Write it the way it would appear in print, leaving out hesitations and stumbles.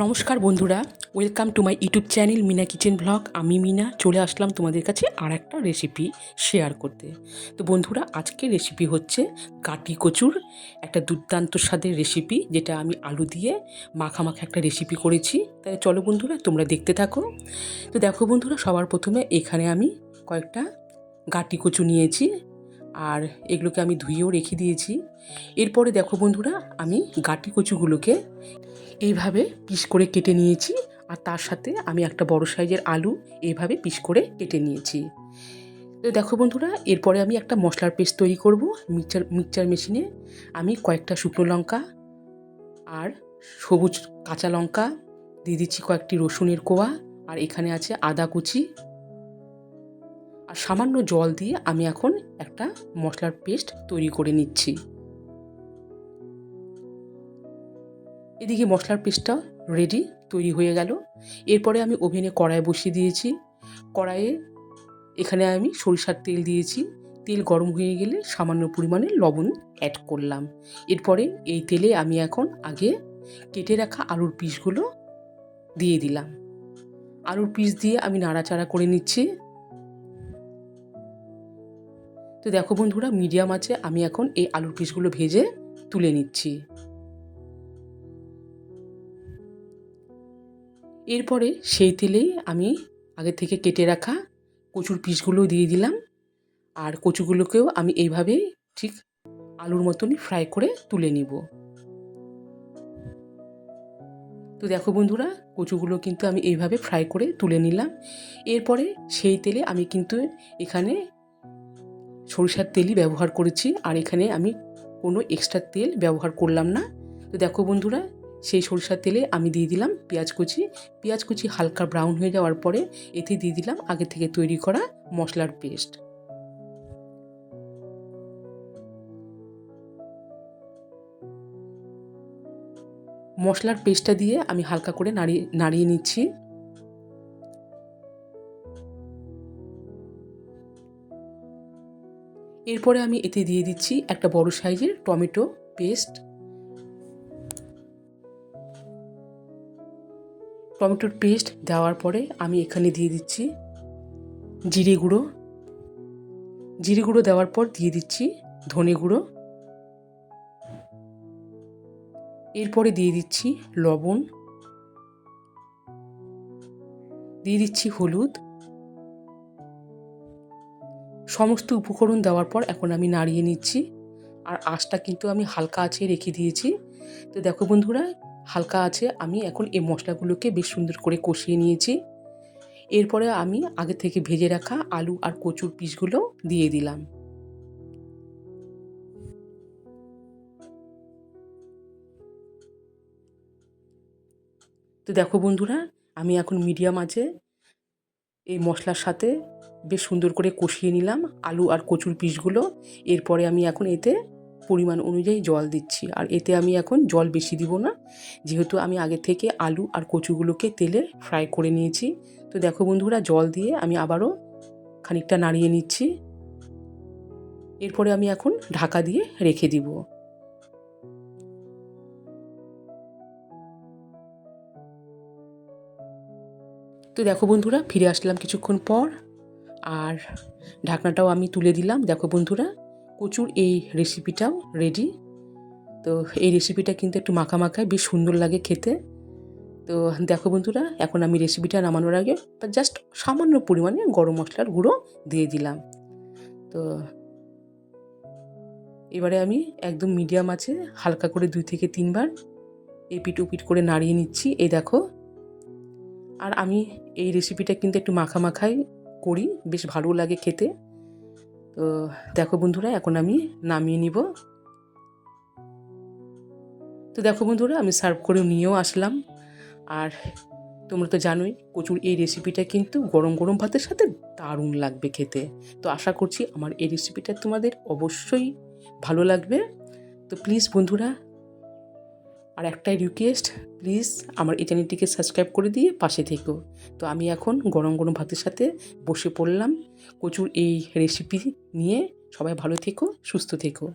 নমস্কার বন্ধুরা, welcome to my YouTube channel Mina kitchen blog. আমি মিনা চলে আসলাম তোমাদের কাছে আর একটা রেসিপি শেয়ার করতে। তো বন্ধুরা, আজকের রেসিপি হচ্ছে গাটি কচুর একটা দুর্দান্ত স্বাদের রেসিপি, যেটা আমি আলু দিয়ে মাখা একটা রেসিপি করেছি। তাই চলো বন্ধুরা, তোমরা দেখতে থাকো। তো দেখো বন্ধুরা, সবার প্রথমে এখানে আমি কয়েকটা গাটি কচু নিয়েছি, আর এগুলোকে আমি ধুয়েও রেখে দিয়েছি। এরপরে দেখো বন্ধুরা, আমি গাটি কচুগুলোকে এইভাবে পিস করে কেটে নিয়েছি, আর তার সাথে আমি একটা বড় সাইজের আলু এইভাবে পিস করে কেটে নিয়েছি। তো দেখো বন্ধুরা, এরপরে আমি একটা মশলার পেস্ট তৈরি করব। মিক্সচার মেশিনে আমি কয়েকটা শুকনো লঙ্কা আর সবুজ কাঁচা লঙ্কা দিয়ে দিচ্ছি, কয়েকটি রসুনের কোয়া, আর এখানে আছে আদা কুচি, আর সামান্য জল দিয়ে আমি এখন একটা মশলার পেস্ট তৈরি করে নিচ্ছি। এদিকে মশলার পেস্টটা রেডি, তৈরি হয়ে গেল। এরপরে আমি ওভেনে কড়াই বসিয়ে দিয়েছি। কড়াইয়ে এখানে আমি সরিষার তেল দিয়েছি। তেল গরম হয়ে গেলে সামান্য পরিমাণে লবণ অ্যাড করলাম। এরপরে এই তেলে আমি এখন আগে কেটে রাখা আলুর পিসগুলো দিয়ে দিলাম। আলুর পিস দিয়ে আমি নাড়াচাড়া করে নিচ্ছি। তো দেখো বন্ধুরা, মিডিয়াম আঁচে আমি এখন এই আলুর পিসগুলো ভেজে তুলে নিচ্ছি। এরপরে সেই তেলেই আমি আগে থেকে কেটে রাখা কচুর পিসগুলো দিয়ে দিলাম, আর কচুগুলোকেও আমি এইভাবে ঠিক আলুর মতনই ফ্রাই করে তুলে নিব। তো দেখো বন্ধুরা, কচুগুলো কিন্তু আমি এইভাবে ফ্রাই করে তুলে নিলাম। এরপরে সেই তেলে আমি কিন্তু এখানে সরিষার তেলই ব্যবহার করেছি, আর এখানে আমি কোনো এক্সট্রা তেল ব্যবহার করলাম না। তো দেখো বন্ধুরা, সেই সরিষার তেলে আমি দিয়ে দিলাম পেঁয়াজ কুচি হালকা ব্রাউন হয়ে যাওয়ার পরে এতে দিয়ে দিলাম আগে থেকে তৈরি করা মশলার পেস্ট। মশলার পেস্টটা দিয়ে আমি হালকা করে নাড়িয়ে নিচ্ছি। এরপরে আমি এতে দিয়ে দিচ্ছি একটা বড় সাইজের টমেটো পেস্ট। টমেটোর পেস্ট দেওয়ার পরে আমি এখানে দিয়ে দিচ্ছি জিরে গুঁড়ো দেওয়ার পর দিয়ে দিচ্ছি ধনে গুঁড়ো। এরপরে দিয়ে দিচ্ছি লবণ, দিয়ে দিচ্ছি হলুদ। সমস্ত উপকরণ দেওয়ার পর এখন আমি নাড়িয়ে নিচ্ছি, আর আঁচটা কিন্তু আমি হালকা আঁচে রেখে দিয়েছি। তো দেখো বন্ধুরা, হালকা আঁচে আমি এখন এই মশলাগুলোকে বেশ সুন্দর করে কষিয়ে নিয়েছি। এরপরে আমি আগে থেকে ভেজে রাখা আলু আর কচুর পিসগুলো দিয়ে দিলাম। তো দেখো বন্ধুরা, আমি এখন মিডিয়াম আঁচে এই মশলার সাথে বেশ সুন্দর করে কষিয়ে নিলাম আলু আর কচুর পিসগুলো। এরপরে আমি এখন এতে পরিমাণ অনুযায়ী জল দিচ্ছি, আর এতে আমি এখন জল বেশি দিব না, যেহেতু আমি আগে থেকে আলু আর কচুগুলোকে তেলে ফ্রাই করে নিয়েছি। তো দেখো বন্ধুরা, জল দিয়ে আমি আবারও খানিকটা নাড়িয়ে নিচ্ছি। এরপরে আমি এখন ঢাকা দিয়ে রেখে দিব। তো দেখো বন্ধুরা, ফিরে আসলাম কিছুক্ষণ পর, আর ঢাকনাটাও আমি তুলে দিলাম। দেখো বন্ধুরা, কচুর এই রেসিপিটাও রেডি। তো এই রেসিপিটা কিন্তু একটু মাখায় বেশ সুন্দর লাগে খেতে। তো দেখো বন্ধুরা, এখন আমি রেসিপিটা নামানোর আগে জাস্ট সামান্য পরিমাণে গরম মশলার গুঁড়ো দিয়ে দিলাম। তো এবারে আমি একদম মিডিয়াম আছে হালকা করে 2 থেকে 3 বার এপিট ওপিট করে নাড়িয়ে নিচ্ছি। এই দেখো, আর আমি এই রেসিপিটা কিন্তু একটু মাখাই করি, বেশ ভালো লাগে খেতে। তো দেখো বন্ধুরা, এখন আমি নামিয়ে নিব। তো দেখো বন্ধুরা, আমি সার্ভ করে নিয়েও আসলাম। আর তোমরা তো জানোই, কচুর এই রেসিপিটা কিন্তু গরম গরম ভাতের সাথে দারুণ লাগবে খেতে। তো আশা করছি আমার এই রেসিপিটা তোমাদের অবশ্যই ভালো লাগবে। তো প্লিজ বন্ধুরা, আর একটাই রিকোয়েস্ট, প্লিজ আমার এই চ্যানেলটিকে সাবস্ক্রাইব করে দিয়ে পাশে থেকো। তো আমি এখন গরম গরম ভাতের সাথে বসে পড়লাম কচুর এই রেসিপি নিয়ে। সবাই ভালো থেকো, সুস্থ থেকো।